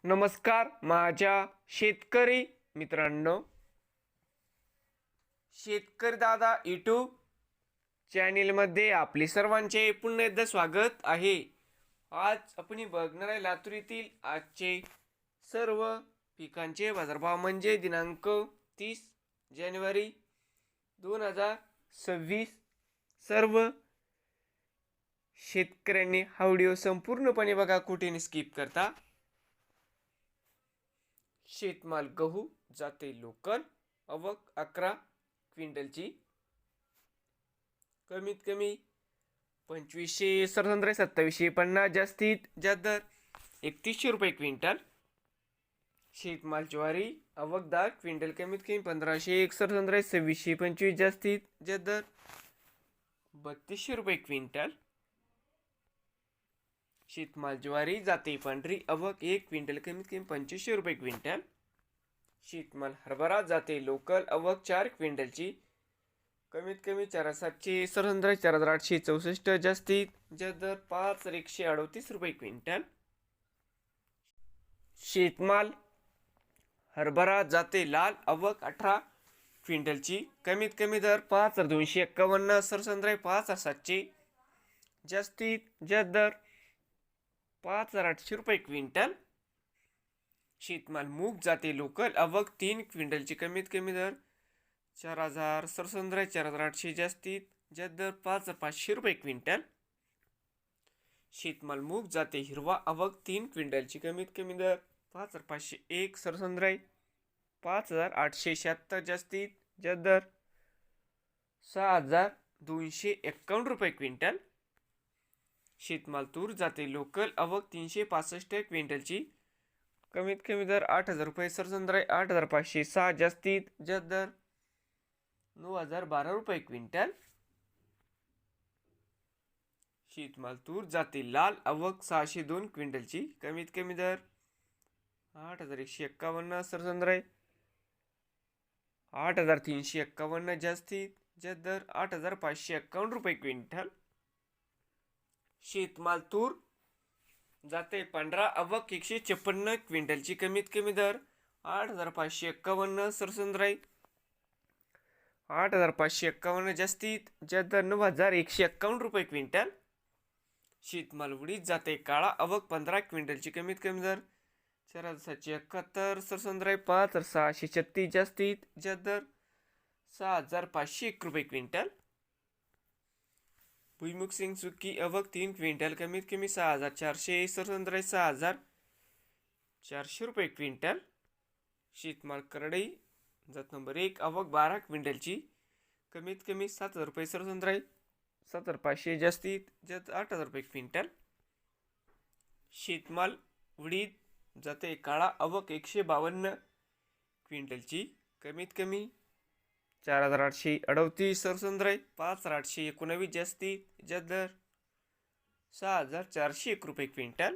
नमस्कार माझ्या शेतकरी मित्रांनो, शेतकरी दादा यूट्यूब चॅनेलमध्ये आपले सर्वांचे पुन्हा एकदा स्वागत आहे। आज आपण बघणार आहे लातूर येथील आजचे सर्व पिकांचे बाजारभाव म्हणजे दिनांक 30 जानेवारी 2026। सर्व शेतकऱ्यांनी हा व्हिडिओ संपूर्णपणे बघा, कुठेही स्किप करता। शेतमाल गहू जाते लोकल आवक 11 क्विंटलची, कमीत कमी 2500 सरसंद्रे 2750, जास्तीत जास्त दर 3100 रुपये क्विंटल। शेतमाल ज्वारी आवक 10 क्विंटल, कमीत कमी 1501 सरसंद्रे 2625, जास्तीत जास्त दर 3200 रुपये क्विंटल। शेतमाल ज्वारी जाते पांढरी आवक 1 क्विंटल, कमीत कमी 2500 रुपये क्विंटल। शेतमाल हरभरा जाते लोकल आवक 4 क्विंटलची, कमीत कमी 4700 सरसंद्रे 4864, जास्तीत जास्त दर 5138 रुपये क्विंटल। शेतमाल हरभरा जाते लाल आवक 18 क्विंटलची, कमीत कमी दर 5251, सरसंद्रे 5700, जास्तीत जास्त दर 5800 रुपये क्विंटल। शेतमाल मूग जाते लोकल आवक 3 क्विंटलची, कमीत कमी दर 4000, सरसंद्रे 4800, जास्तीत जास्त दर 5500 रुपये क्विंटल। शेतमाल मूग जाते हिरवा आवक 3 क्विंटलची, कमीत कमी दर 5501, सरसंद्रे 5876, जास्तीत जास्त दर 6251 रुपये क्विंटल। शेतमाल तूर जाते लोकल आवक 365 क्विंटलची, कमीत कमी दर 8000 रुपये, सरसंद्रे 8506, जास्तीत जास्त दर 9012 रुपये क्विंटल। शेतमाल तूर जाते लाल आवक 602 क्विंटलची, कमीत कमी दर 8151, सरसंद्रे 8351, जास्तीत जास्त दर 8551 रुपये क्विंटल। शेतमाल तूर जाते पांढरा आवक 156 क्विंटलची, कमीत कमी दर 8551, सरसंद्रे 8551, जास्तीत जास्त दर 9151 रुपये क्विंटल। शेतमाल उडीद जाते काळा आवक 15 क्विंटलची, कमीत कमी दर 4771, सरसंद्रे 5636, जास्तीत जास्त दर 6501 रुपये क्विंटल। भुईमुग सिंग सुकी आवक 3 क्विंटल, कमीत कमी 6400, सरसंद्रे 6400 रुपये क्विंटल। शेतमाल करडई जात नंबर 1 आवक 12 क्विंटलची, कमीत कमी 7000 रुपये, सरसंद्रे 7500, जास्तीत जास्त 8000 रुपये क्विंटल। शेतमाल उडीद जाते काळा आवक 152 क्विंटलची, कमीत कमी 4838, सरसंद्रे 5819, जास्तीत जास्त दर 6401 रुपये क्विंटल।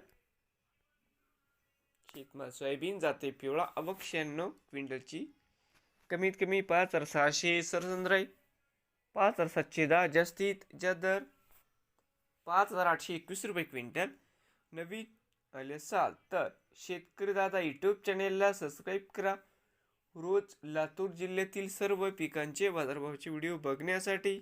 शेतमाल सोयाबीन जाते पिवळा आवक 96 क्विंटलची, कमीत कमी 5600, सरसंद्रे 5710, जास्तीत जास्त दर 5821 रुपये क्विंटल। नवीन आले असाल तर शेतकरी दादा यूट्यूब चॅनेलला सबस्क्राईब करा, रोज लातूर जिल्ह्यातील सर्व पिकांचे बाजारभावाचे व्हिडिओ बघण्यासाठी।